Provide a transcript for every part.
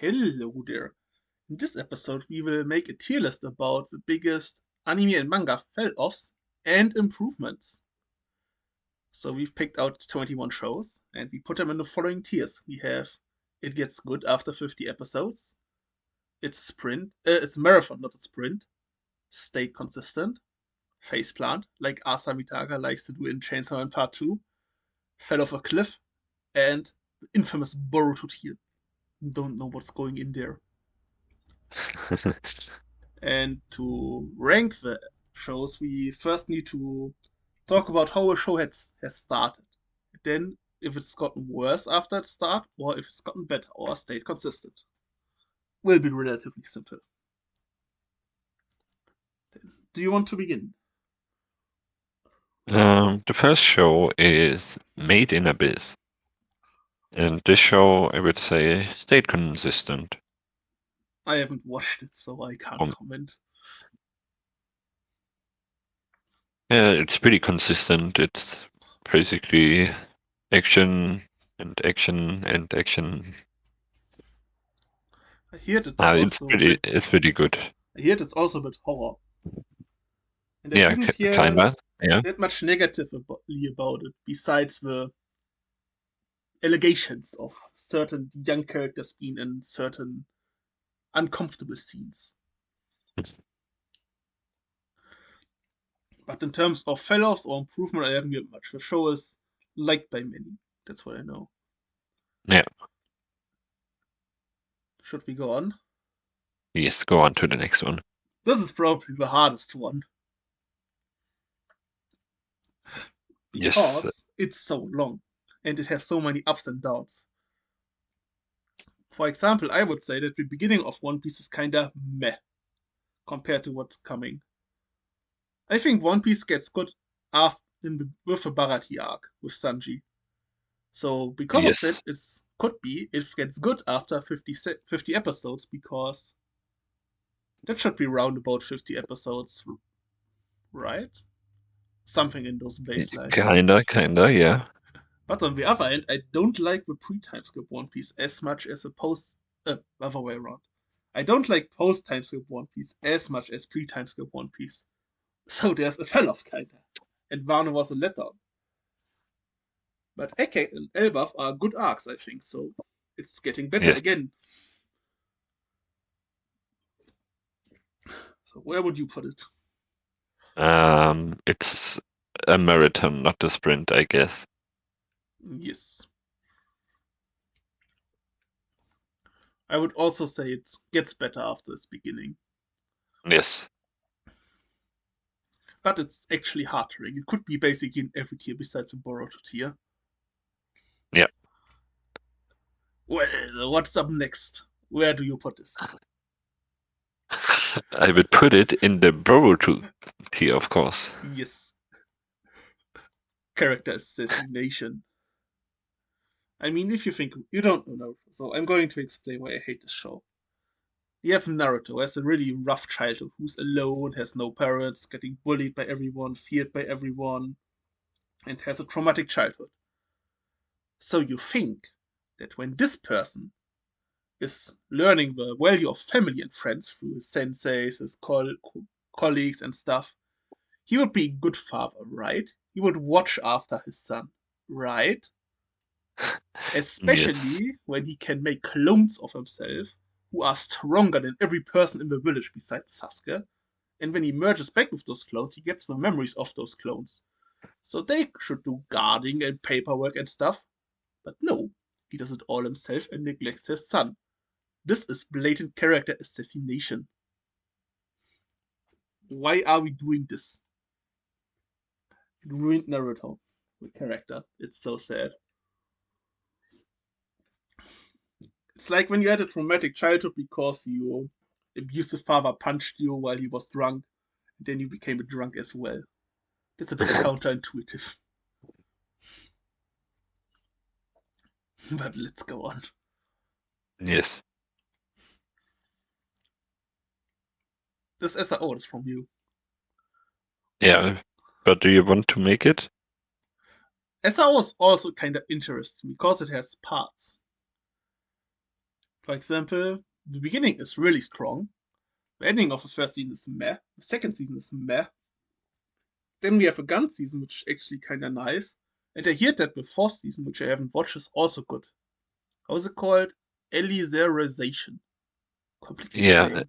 Hello there. In this episode, we will make a tier list about the biggest anime and manga fell-offs and improvements. So we've picked out 21 shows and we put them in the following tiers. We have It Gets Good after 50 episodes. It's marathon, not a sprint. Stayed consistent. Faceplant, like Asa Mitaka likes to do in Chainsaw Man Part 2. Fell off a cliff. And the infamous Boruto tier. Don't know what's going in there. And to rank the shows, we first need to talk about how a show has started. Then, if it's gotten worse after its start, or if it's gotten better or stayed consistent. Will be relatively simple. Do you want to begin? The first show is Made in Abyss. And this show, I would say, stayed consistent. I haven't watched it, so I can't comment. Yeah, it's pretty consistent. It's basically action and action and action. I hear It's pretty good. I hear it's also a bit horror. And I Yeah, didn't hear kinda. Yeah. that much negatively about it, besides the allegations of certain young characters being in certain uncomfortable scenes. But in terms of Felloffs or improvement, I haven't heard much. The show is liked by many. That's what I know. Yeah. Should we go on? Yes, go on to the next one. This is probably the hardest one. Because Yes. it's so long and it has so many ups and downs. For example, I would say that the beginning of One Piece is kinda meh compared to what's coming. I think One Piece gets good with the Baratie arc with Sanji. So because of that, it gets good after 50 episodes, because that should be round about 50 episodes, right? Something in those baselines. Kinda, yeah. But on the other end, I don't like the pre-time skip One Piece as much as the other way around. I don't like post-time skip One Piece as much as pre-time skip One Piece. So there's a Felloff kinda. And Wano was a letdown. But Eke and Elbaf are good arcs, I think, so it's getting better again. So where would you put it? It's a marathon, not a sprint, I guess. Yes. I would also say it gets better after its beginning. Yes. But it's actually hard to rank. It could be basically in every tier besides the Boruto tier. Yeah. Well, what's up next? Where do you put this? I would put it in the Boruto tier, of course. Yes. Character assassination. I mean, if you think you don't know, so I'm going to explain why I hate this show. You have Naruto, who has a really rough childhood, who's alone, has no parents, getting bullied by everyone, feared by everyone, and has a traumatic childhood. So you think that when this person is learning the value of family and friends through his senseis, his colleagues, and stuff, he would be a good father, right? He would watch after his son, right? Especially when he can make clones of himself who are stronger than every person in the village besides Sasuke. And when he merges back with those clones, he gets the memories of those clones. So they should do guarding and paperwork and stuff. But no, he does it all himself and neglects his son. This is blatant character assassination. Why are we doing this? It ruined Naruto, the character. It's so sad. It's like when you had a traumatic childhood because your abusive father punched you while he was drunk, and then you became a drunk as well. That's a bit counterintuitive. But let's go on. Yes. This SRO is from you. Yeah, but do you want to make it? SRO is also kind of interesting because it has parts. For example, the beginning is really strong. The ending of the first season is meh. The second season is meh. Then we have a gun season, which is actually kind of nice. And I hear that the fourth season, which I haven't watched, is also good. How is it called? Elizarization. Complicated Yeah, name.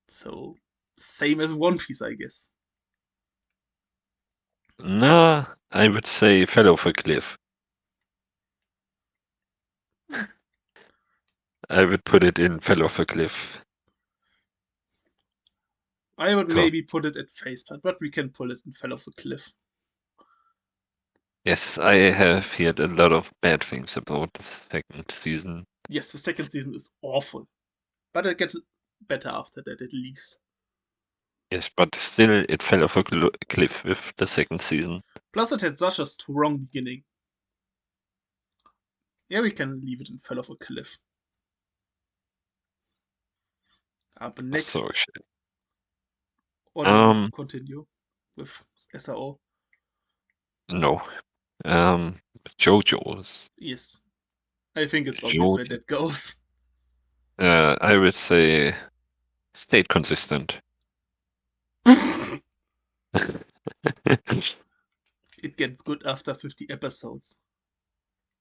So, same as One Piece, I guess. no, I would say Fellow for Cliff. I would put it in Fellow for Cliff. I would 'Cause, maybe put it at Faceplant, but we can pull it and fell off a cliff. yes, I have heard a lot of bad things about the second season. Yes, the second season is awful. But it gets better after that, at least. Yes, but still, it fell off a cliff with the second season. Plus, it had such a strong beginning. Yeah, we can leave it and fell off a cliff. Up next. So, Or do you continue with SRO? no. JoJo's. Yes. I think it's obvious where that goes. I would say stayed consistent. It gets good after 50 episodes.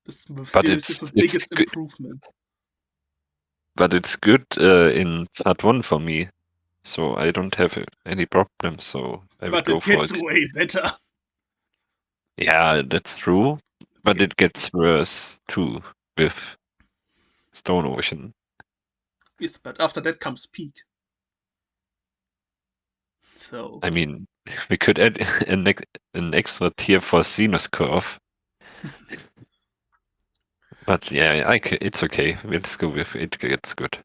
This But series is the biggest improvement. But it's good in part one for me, so I don't have any problems. So I would go for it. But it gets way better. Yeah, that's true. But it gets worse too with Stone Ocean. Yes, but after that comes Peak. So I mean, we could add an extra tier for Sinus Curve. But yeah, it's okay. Let's go with it. Gets good.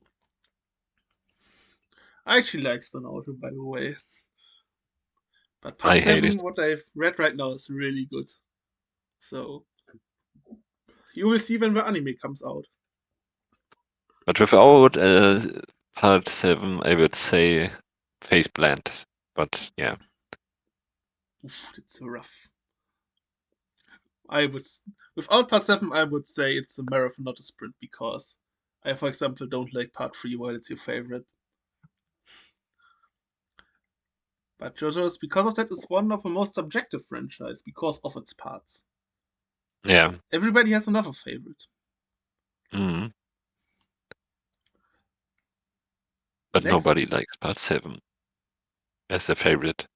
I actually like Stone Ocean, by the way. But part 7, what I've read right now, is really good. So you will see when the anime comes out. But without part 7, I would say Faceplant. But yeah. Oof, it's rough. Without part 7, I would say it's a marathon, not a sprint, because I, for example, don't like part 3 while it's your favorite. But JoJo's, because of that, is one of the most subjective franchise because of its parts. Yeah. Everybody has another favorite. Mm. But nobody likes part 7 as a favorite.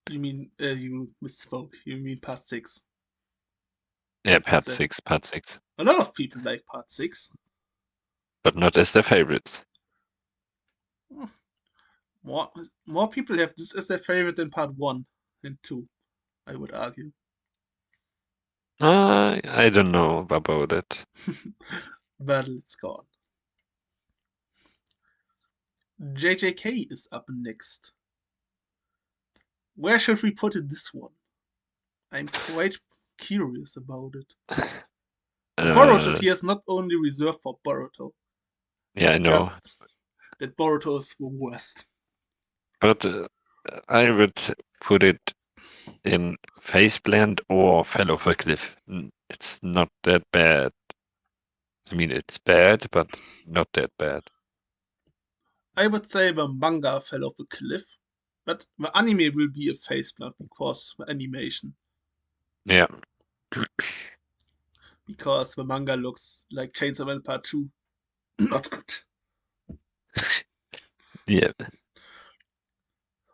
You mean, you misspoke. You mean part 6. Yeah, part 6. A lot of people like part 6. But not as their favorites. More people have this as their favorite than part 1 and 2, I would argue. I don't know about it. But let's go on. JJK is up next. Where should we put it this one? I'm quite curious about it. Boruto tier is not only reserved for Boruto. Yeah, I know. Just that Boruto is the worst. But I would put it in Faceplant or Fellow for Cliff. It's not that bad. I mean, it's bad, but not that bad. I would say the manga fell off a cliff, but the anime will be a faceplant because the animation. Yeah. Because the manga looks like Chainsaw Man Part 2. Not good. Yeah.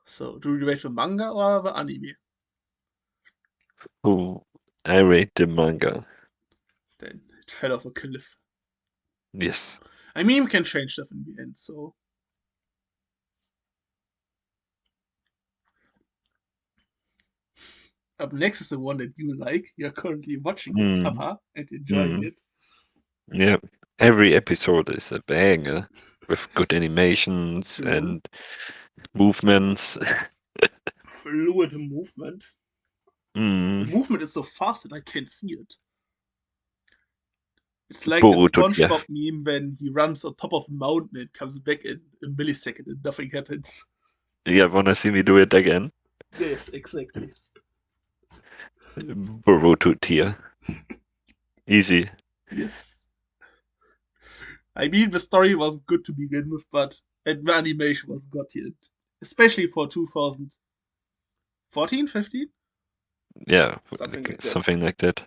So, do you rate the manga or the anime? Oh, I rate the manga. Then it fell off a cliff. Yes. I mean, we can change stuff in the end, so. Up next is the one that you like. You're currently watching it, Kappa, and enjoying it. Yeah. Every episode is a banger with good animations and movements. Fluid movement. The movement is so fast that I can't see it. It's like the SpongeBob meme when he runs on top of a mountain and comes back in a millisecond and nothing happens. Yeah, wanna see me do it again? Yes, exactly. Boruto tier. Easy. Yes. I mean, the story was good to begin with, but the animation was got here. Especially for 2014, 15? Yeah, Something like that. something like that.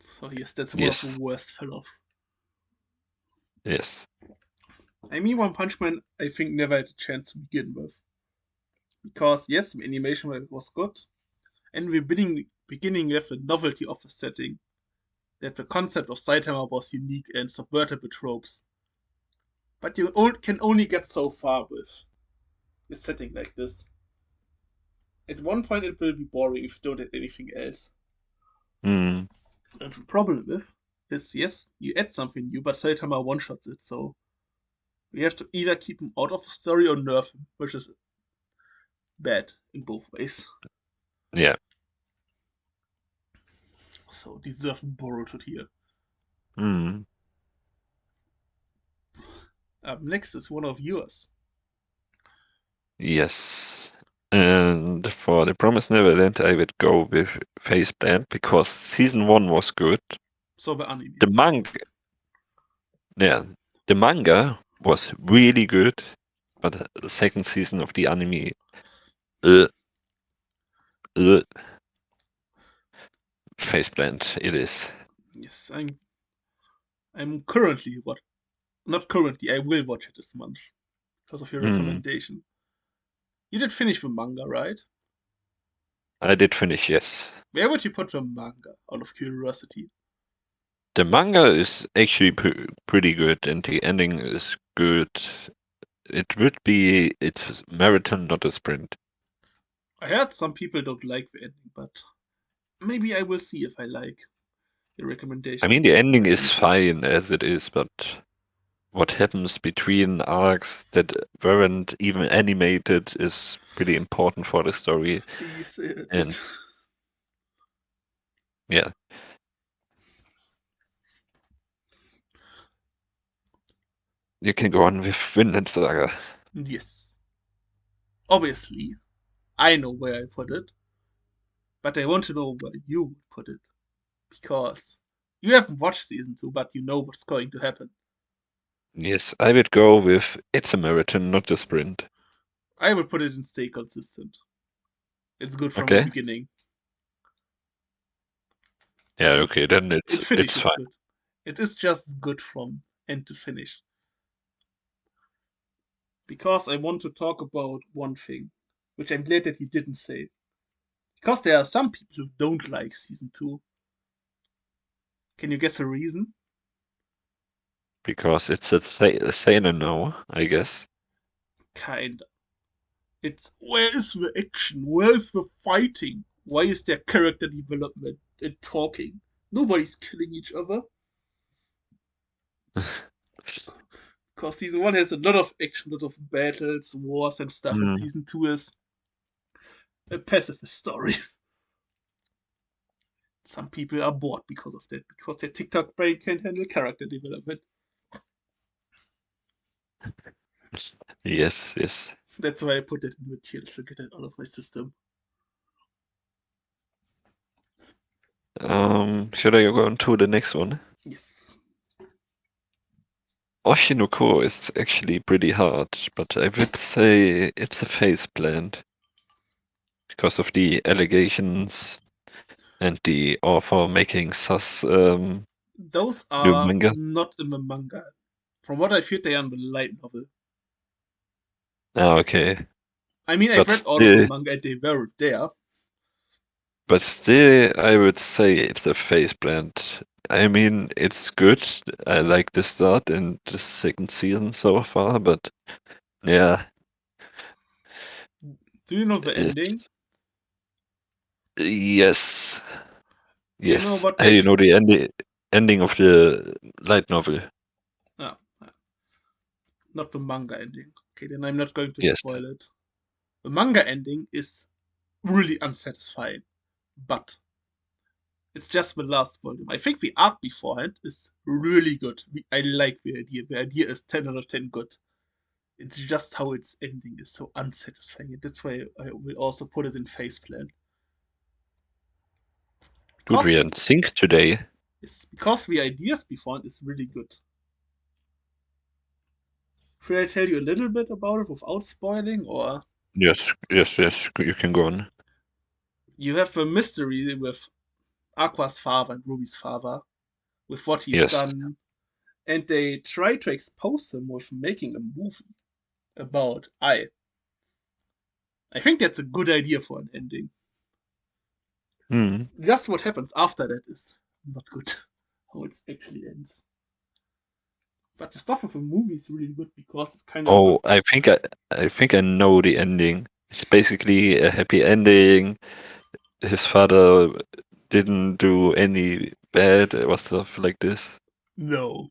So yes, that's one of the Yes, worst Felloffs. yes. I mean, One Punch Man, I think, never had a chance to begin with. Because, yes, the animation was good, and we're beginning with the novelty of the setting, that the concept of Saitama was unique and subverted the tropes. But you can only get so far with a setting like this. At one point, it will be boring if you don't add anything else. Mm, And the problem with is, yes, you add something new, but Saitama one-shots it, so you have to either keep him out of the story or nerf him, which is bad in both ways. yeah. So deserve borrowed here. Mm, Next is one of yours. yes. And for the Promised Neverland, I would go with Faceplant because season one was good. So the anime. The manga, yeah, the manga was really good, but the second season of the anime, uh, uh, Faceplant, it is. Yes, I'm currently what not currently, I will watch it this month because of your Mm, recommendation. You did finish the manga, right? I did finish, yes. Where would you put the manga out of curiosity? The manga is actually pretty good, and the ending is good. It would be it's marathon, not a sprint. I heard some people don't like the ending, but maybe I will see if I like your I recommendation mean, the ending is eventually. fine as it is, but what happens between arcs that weren't even animated is pretty important for the story. You say it. And yeah, you can go on with Vinland Saga. Yes. Obviously, I know where I put it, but I want to know where you would put it. Because you haven't watched season 2, but you know what's going to happen. Yes, I would go with it's a marathon, not a sprint. I would put it in stay consistent. It's good from the Okay? beginning. Yeah, And okay, then it it's finishes fine. good. It is just good from end to finish. Because I want to talk about one thing, which I'm glad that you didn't say. Because there are some people who don't like season 2. Can you guess the reason? Because it's a seinen now, I guess. Kinda. It's where is the action? Where is the fighting? Why is there character development and talking? Nobody's killing each other. Because season 1 has a lot of action, a lot of battles, wars, and stuff, and Mm, season 2 is a pacifist story. Some people are bored because of that, because their TikTok brain can't handle character development. yes, yes. That's why I put it in the tier to get it out of my system. Should I go on to the next one? Yes. Oshinoko is actually pretty hard, but I would say it's a face plant because of the allegations and the author making sus Those new are manga. not in the manga. From what I've heard, they are in the light novel. Ah, okay. I mean, I've But read all of the still, manga and they weren't there. I would say it's a face plant. I mean, it's good. I like the start and the second season so far, but yeah, Do you know the it's ending? yes, Do you know yes. what I they. know the ending of the light novel. Ah, not the manga ending. Okay, then I'm not going to Yes. spoil it. The manga ending is really unsatisfying, but it's just the last volume. I think the art beforehand is really good. I like the idea. The idea is 10 out of 10 good. It's just how its ending is so unsatisfying. And that's why I will also put it in Faceplant. Dude, Because we are in sync today. because the ideas behind is really good. Should I tell you a little bit about it without spoiling, or Yes, you can go on. you have a mystery with Aqua's father and Ruby's father, with what he's Yes. done, and they try to expose him with making a movie about I. I think that's a good idea for an ending. Hmm. Just what happens after that is not good. How it actually ends. But the stuff of the movie is really good because it's kind of a. Oh, I think I know the ending. It's basically a happy ending. His father didn't do any bad or stuff like this. No.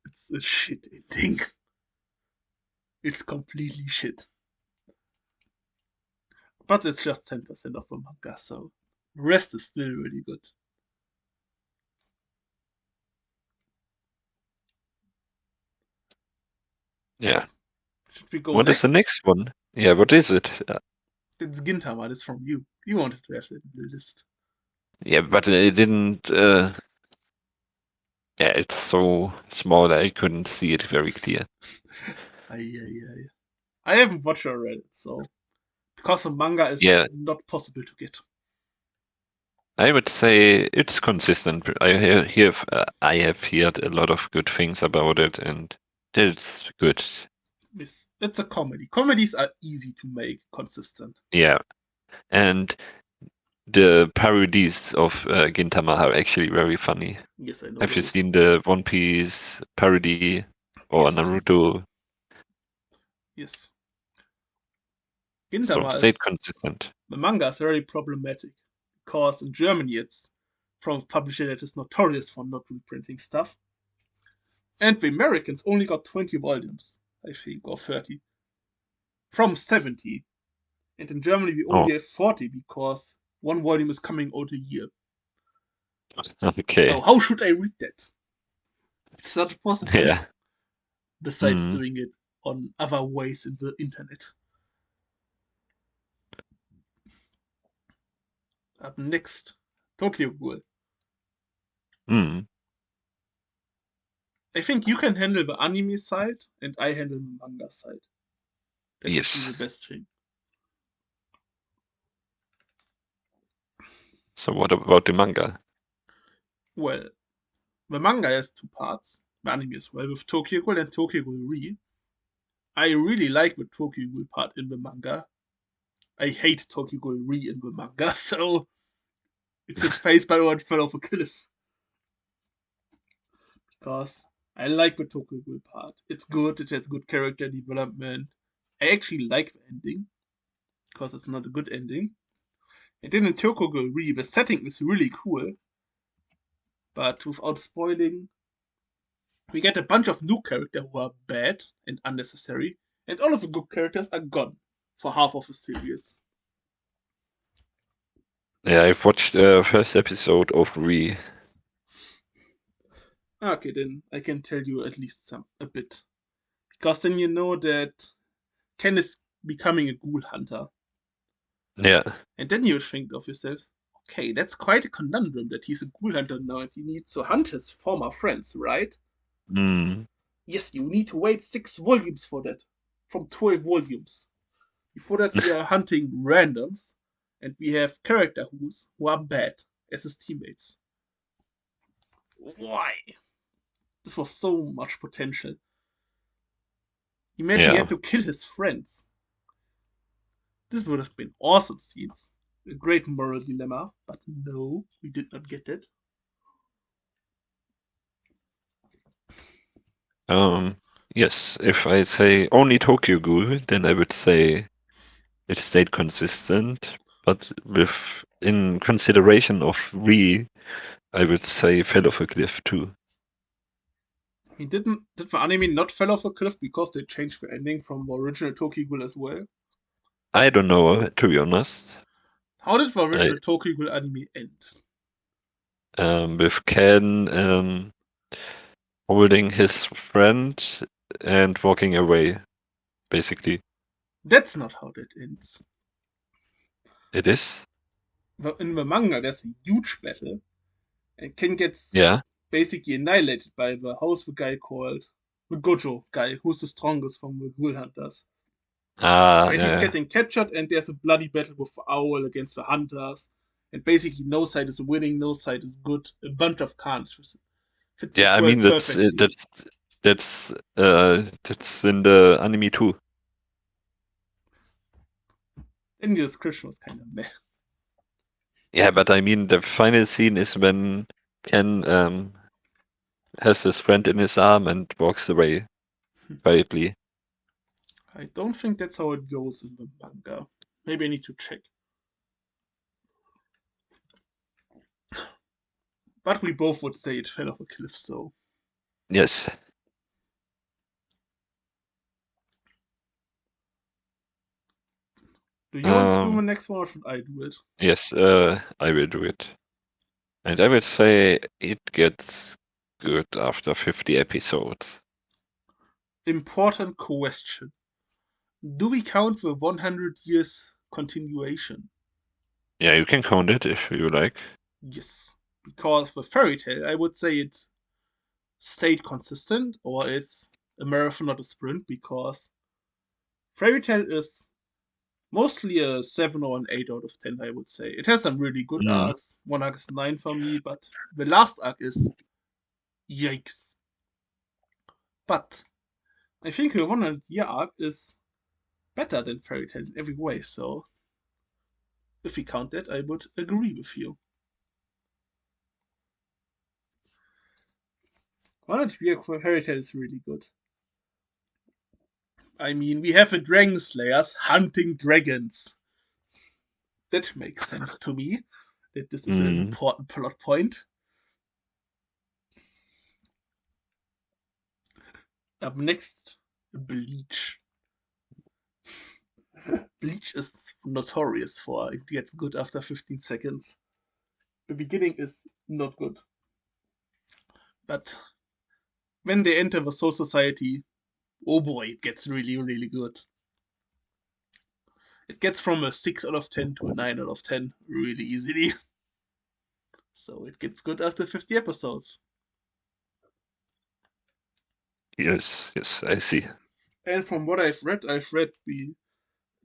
It's a shit ending. It's completely shit. But it's just 10% of the manga, so the rest is still really good. Yeah. Should we go What is the next? next one? Yeah, what is it? It's Gintama, it's from you. You wanted to have that in the list. Yeah, but it didn't. Yeah, it's so small that I couldn't see it very clear. I haven't watched or read it, so because the manga is Yeah, not possible to get. I would say it's consistent. I have heard a lot of good things about it, and it's good. It's a comedy. Comedies are easy to make consistent. Yeah, and the parodies of Gintama are actually very funny. Yes, I know Have you those. seen the One Piece parody or Yes, Naruto? yes. So it Gintama stayed is consistent. the manga is very problematic because in Germany it's from a publisher that is notorious for not reprinting stuff, and the Americans only got 20 volumes, I think, or 30 from 70, and in Germany we Oh, only have 40 because one volume is coming out a year. So okay. how should I read that? It's not possible. Yeah. Besides Mm, doing it on other ways in the internet. Up next, Tokyo Ghoul. mm, I think you can handle the anime side and I handle the manga side. That would be yes. the best thing. So what about the manga? Well, the manga has two parts. The anime as well, with Tokyo Ghoul and Tokyo Ghoul Re. I really like the Tokyo Ghoul part in the manga. I hate Tokyo Ghoul Re in the manga, so it's in face by one fell off a cliff. Because I like the Tokyo Ghoul part. It's good, it has good character development. I actually like the ending, because it's not a good ending. And then in Tokyo Ghoul Re, the setting is really cool, but without spoiling, we get a bunch of new characters who are bad and unnecessary, and all of the good characters are gone for half of the series. Yeah, I've watched the first episode of Re. Okay, then I can tell you at least a bit. Because then you know that Ken is becoming a ghoul hunter. Yeah. And then you think of yourself, okay, that's quite a conundrum that he's a ghoul hunter now and he needs to hunt his former friends, right? Mm, Yes, you need to wait 6 volumes for that. From 12 volumes. Before that, we are hunting randoms, and we have character who are bad as his teammates. Why? This was so much potential. He meant he yeah. had to kill his friends. This would have been awesome scenes. A great moral dilemma, but no, we did not get it. Um, yes, if I say only Tokyo Ghoul, then I would say it stayed consistent, but with in consideration of Re, I would say fell off a cliff too. He didn't. Did the anime not fell off a cliff because they changed the ending from the original Tokyo Ghoul as well? I don't know, to be honest. How did the I original Tokyo Ghoul anime end? with Ken holding his friend and walking away, basically. That's not how that ends. It is? In the manga, there's a huge battle, and Ken gets Yeah. basically annihilated by the house the guy called the Gojo guy, who's the strongest from the Ghoul Hunters. Ah, And he's yeah. getting captured, and there's a bloody battle with the Owl against the Hunters. And basically, no side is winning, no side is good. A bunch of carnage. Fits Yeah, this I world mean perfectly. that's in the anime too. And the description was kind of meh. Yeah, but I mean the final scene is when Ken has his friend in his arm and walks away quietly. I don't think that's how it goes in the manga. Maybe I need to check. But we both would say it fell off a cliff, so. Yes. Do you want to do the Um, next one, or should I do it? yes, I will do it. And I would say it gets good after 50 episodes. Important question. Do we count the 100 years continuation? Yeah, you can count it if you like. Yes. Because for Fairy Tail, I would say it stayed consistent, or it's a marathon, not a sprint, because Fairy Tail is mostly a 7 or an 8 out of 10, I would say. It has some really good Mm. arcs. One arc is 9 for me, but the last arc is yikes. But I think the 100-year arc is better than Fairy Tail in every way, so if we count that, I would agree with you. 100-year Fairy Tail is really good. I mean, we have a Dragon Slayers hunting dragons. That makes sense to me. That this is an Mm. important plot point. Up next, Bleach. Bleach is notorious for it gets good after 15 seconds. The beginning is not good. But when they enter the Soul Society, oh boy, it gets really, really good. It gets from a 6 out of 10 to a 9 out of 10 really easily. So it gets good after 50 episodes. Yes, yes, I see. And from what I've read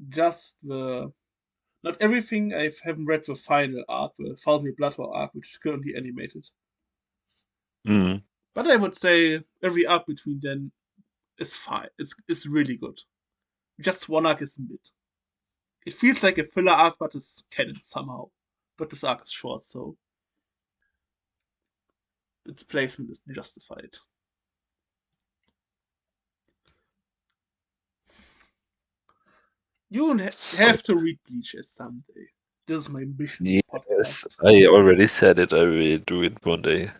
just the not everything. I haven't read the final arc, the Thousand Year Blood War arc, which is currently animated. Mm. But I would say every arc between them is fine. It's really good. Just one arc is mid. It feels like a filler arc, but it's canon somehow. But this arc is short, so its placement is justified. You So, have to read Bleach at some day. This is my mission, this yes, podcast. I already said it. I will do it one day.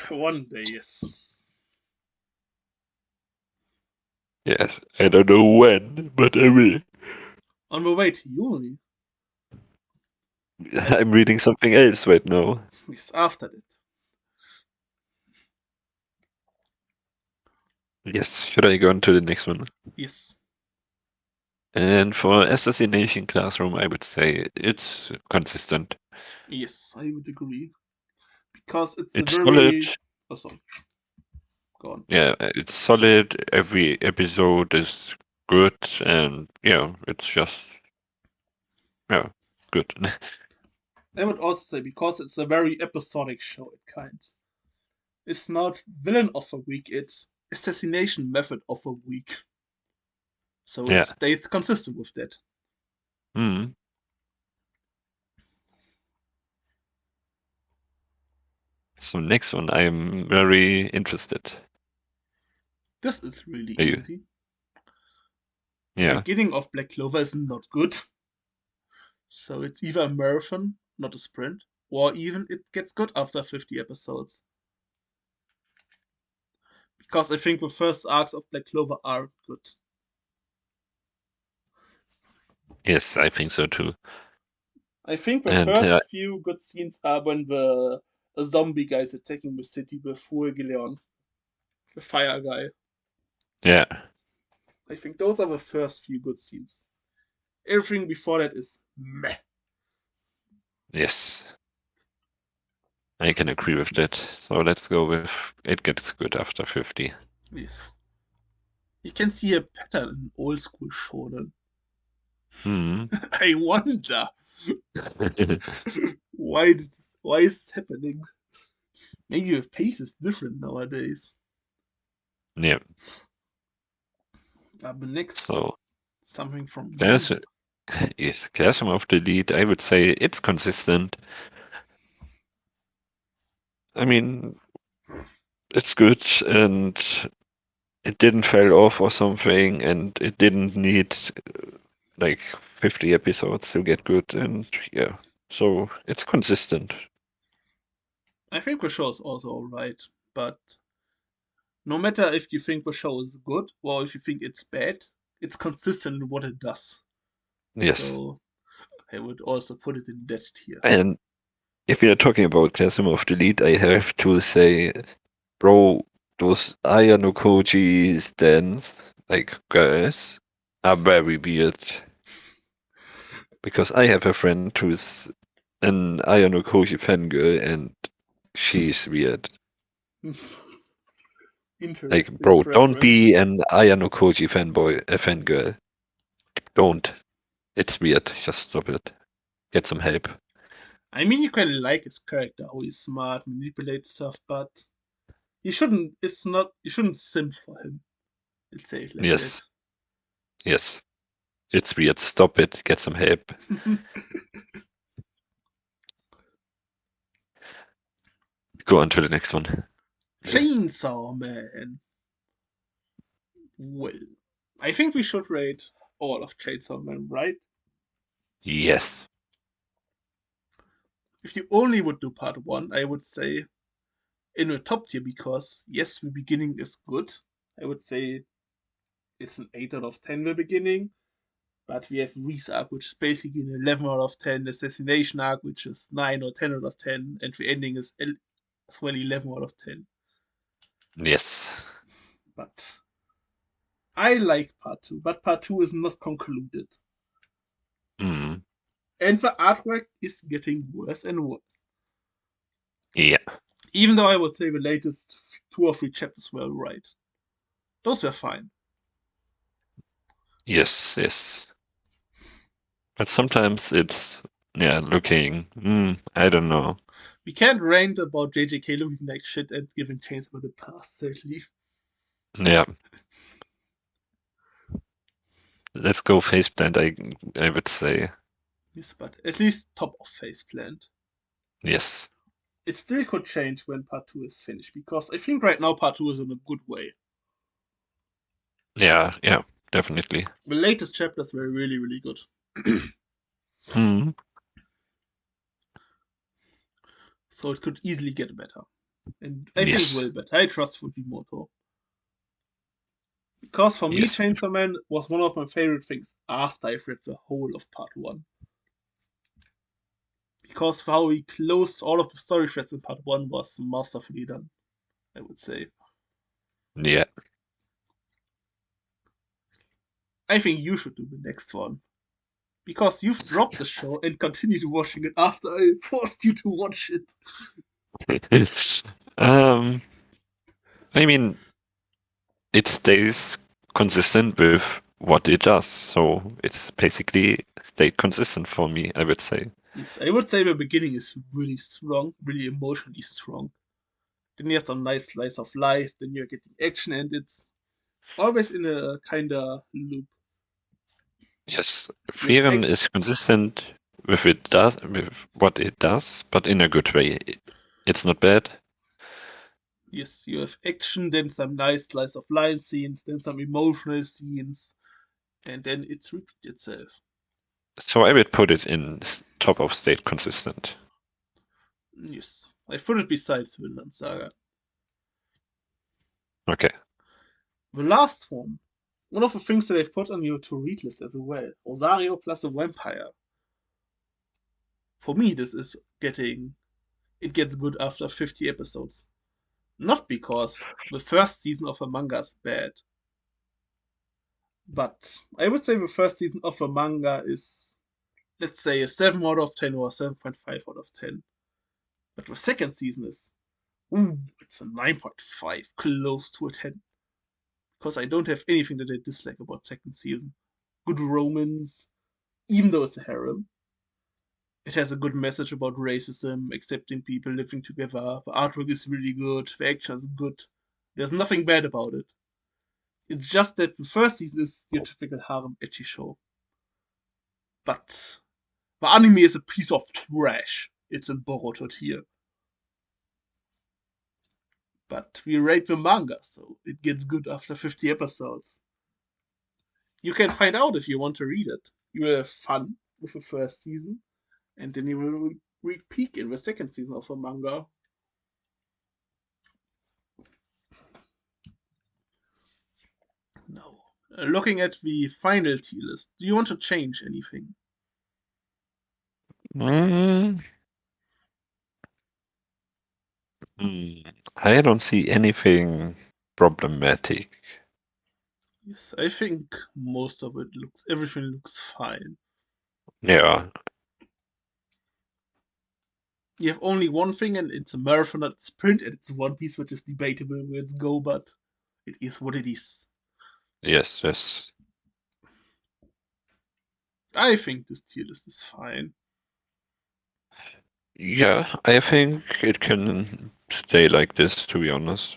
One day, yes. Yes, I don't know when, but I will. On the way to uni, I I'm reading something else right now. is after that. Yes, should I go on to the next one? Yes, And for Assassination Classroom, I would say it's consistent. yes, I would agree because it's a It's solid. very. Oh, sorry, go on. Yeah, it's solid. Every episode is good, and yeah, it's just yeah, good. I would also say because it's a very episodic show at kinds. It's not villain of the week, it's assassination method of the week. So it Yeah. stays consistent with that. Mm. So next one, I'm very interested. This is really Are you? easy. The Yeah. beginning of Black Clover is not good. So it's either a marathon, not a sprint, or even it gets good after 50 episodes. Because I think the first arcs of Black Clover are good. Yes, I think so too. I think the And first few good scenes are when the zombie guy is attacking the city with Fuegileon, the fire guy. yeah, I think those are the first few good scenes. Everything before that is meh. Yes, I can agree with that. So let's go with it gets good after 50. Yes. You can see a pattern in old school shonen. Hmm. I wonder why why is this happening? Maybe the pace is different nowadays. Yeah. But next, So something from there's you. yes, Classroom of the Elite. I would say it's consistent. I mean, it's good and it didn't fall off or something, and it didn't need like 50 episodes to get good, and yeah, so it's consistent. I think the show is also alright, but no matter if you think the show is good or if you think it's bad, it's consistent in what it does. Yes, So I would also put it in that tier. and if we are talking about Classroom of the Elite, I have to say, bro, those Ayano Koji stands, like girls, are very weird. Because I have a friend who's an Ayano Koji fangirl, and she's weird. Like, Interesting bro, don't preference. be an Ayano Koji fanboy, a fangirl. Don't. It's weird. Just stop it. Get some help. I mean, you can like his character, how he's smart, manipulates stuff, but you shouldn't. It's not. You shouldn't simp for him. Let's say it like that. Yes, yes. It's weird. Stop it. Get some help. Go on to the next one. Chainsaw Man. Well, I think we should rate all of Chainsaw Man, right? Yes. If you only would do part one, I would say in the top tier because yes, the beginning is good. I would say it's an 8 out of 10 the beginning, but we have Reese arc, which is basically an 11 out of 10, Assassination arc, which is 9 or 10 out of 10, and the ending is as well 11 out of 10. Yes. But I like part two, but part two is not concluded. Mm. And the artwork is getting worse and worse. Yeah. Even though I would say the latest 2 or 3 chapters were right. Those were fine. Yes. Yes. But sometimes it's yeah, looking. I don't know. We can't rant about JJK looking like shit and giving Chainsaw the pass, sadly. Yeah. Let's go faceplant. I would say Yes, but at least top of face plant. yes. It still could change when part 2 is finished, because I think right now part 2 is in a good way. Yeah. Yeah. Definitely. The latest chapters were really, really good. Hmm. So it could easily get better. And I think it Yes. will better. I trust Fujimoto. Because for me, Yes. Chainsaw Man was one of my favorite things after I've read the whole of part 1. Because how he closed all of the story threads in part 1 was masterfully done, I would say. Yeah. I think you should do the next one. Because you've dropped the show and continued watching it after I forced you to watch it. um. I mean, it stays consistent with what it does, so it's basically stayed consistent for me. I would say. Yes, I would say the beginning is really strong, really emotionally strong. Then you have some nice slice of life, then you're getting action, and it's always in a kinda loop. Yes, You have Frieren is consistent with what it does, but in a good way. It's not bad. yes, you have action, then some nice slice of life scenes, then some emotional scenes, and then it's repeat itself. So I would put it in top of state consistent. Yes, I put it besides Vinland Saga. Okay. The last one of the things that I've put on your to-read list as well, Rosario plus a vampire. For me, this is it gets good after 50 episodes. Not because the first season of a manga is bad, but I would say the first season of a manga is let's say a 7 out of 10 or a 7.5 out of 10. But the second season is, it's a 9.5, close to a 10. Because I don't have anything that I dislike about second season. Good romance, even though it's a harem. It has a good message about racism, accepting people living together. The artwork is really good. The action is good. There's nothing bad about it. It's just that the first season is your typical harem ecchi show. But the anime is a piece of trash. It's in Boruto tier. But we rate the manga, so it gets good after 50 episodes. You can find out if you want to read it. You will have fun with the first season, and then you will read peak in the second season of the manga. No. Looking at the final tier list, do you want to change anything? Mm, I don't see anything problematic. Yes, I think most of it everything looks fine. Yeah. You have only one thing, and it's a marathon, not sprint, and it's One Piece, which is debatable where it's go, but it is what it is. Yes, yes. I think this tier list is fine. Yeah, I think it can stay like this, to be honest.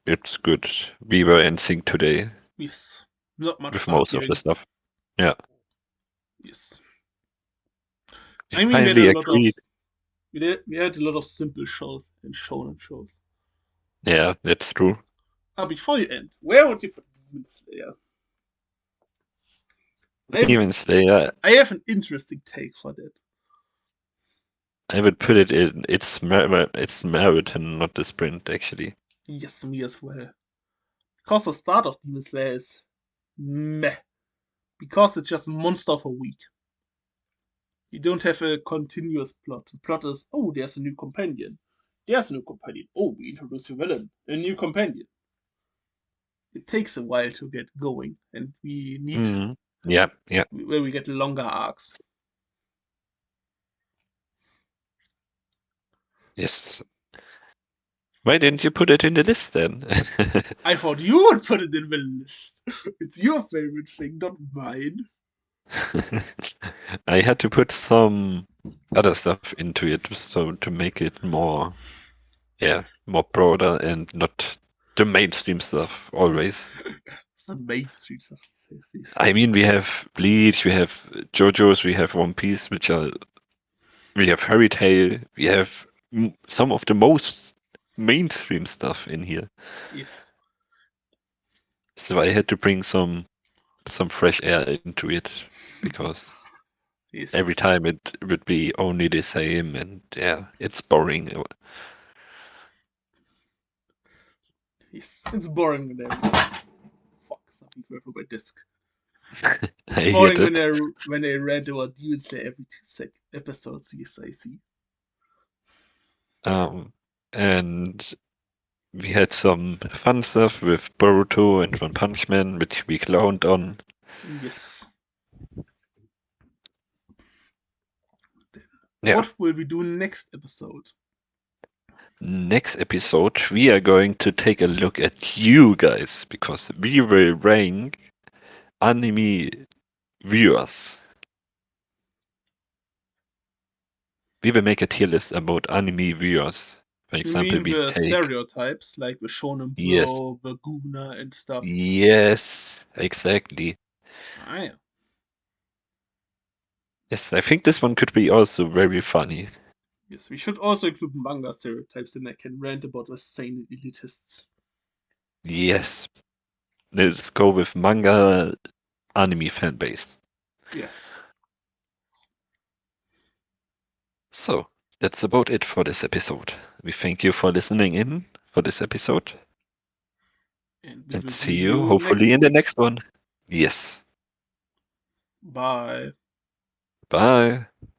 It's good. We were in sync today Yes, not much with most of the arguing. stuff. Yeah. Yes, We I mean finally agreed. we had a lot of simple shows and shonen shows. Yeah, that's true. Before you end, where would you put Demon Slayer? Demon Slayer, I have an interesting take for that. I would put it in its marathon, not the sprint, actually. Yes, me as well. Because the start of Demon Slayer is meh. Because it's just monster of a week. You don't have a continuous plot. The plot is, oh, there's a new companion. There's a new companion. Oh, we introduce a villain. A new companion. It takes a while to get going, and we need Yeah, yeah. where we get longer arcs. Yes. Why didn't you put it in the list then? I thought you would put it in the list. It's your favorite thing, not mine. I had to put some other stuff into it so to make it more, more broader and not the mainstream stuff always. The mainstream stuff. I mean, we have Bleach, we have JoJo's, we have One Piece, we have Fairy Tail, we have some of the most mainstream stuff in here. Yes. So I had to bring some fresh air into it because Yes. every time it would be only the same, and it's boring. Yes. It's boring when fuck, something fell from my desk. It's I hear boring that. when I rant about Demon Slayer every episodes. Yes, I see. And we had some fun stuff with Boruto and One Punch Man, which we clowned on. Yes. Yeah. What will we do next episode? Next episode, we are going to take a look at you guys because we will rank anime viewers. We will make a tier list about anime viewers. For You example, mean we the take stereotypes like the Shonen yes, Bro, the Guna, and stuff? yes, exactly. Ah, yeah. Yes, I think this one could be also very funny. Yes, we should also include manga stereotypes, then I can rant about the sane elitists. Yes, let's go with manga anime fan base. Yeah. So, that's about it for this episode. We thank you for listening in for this episode. And we And will see see you you hopefully next in the week. next one. Yes. Bye. Bye.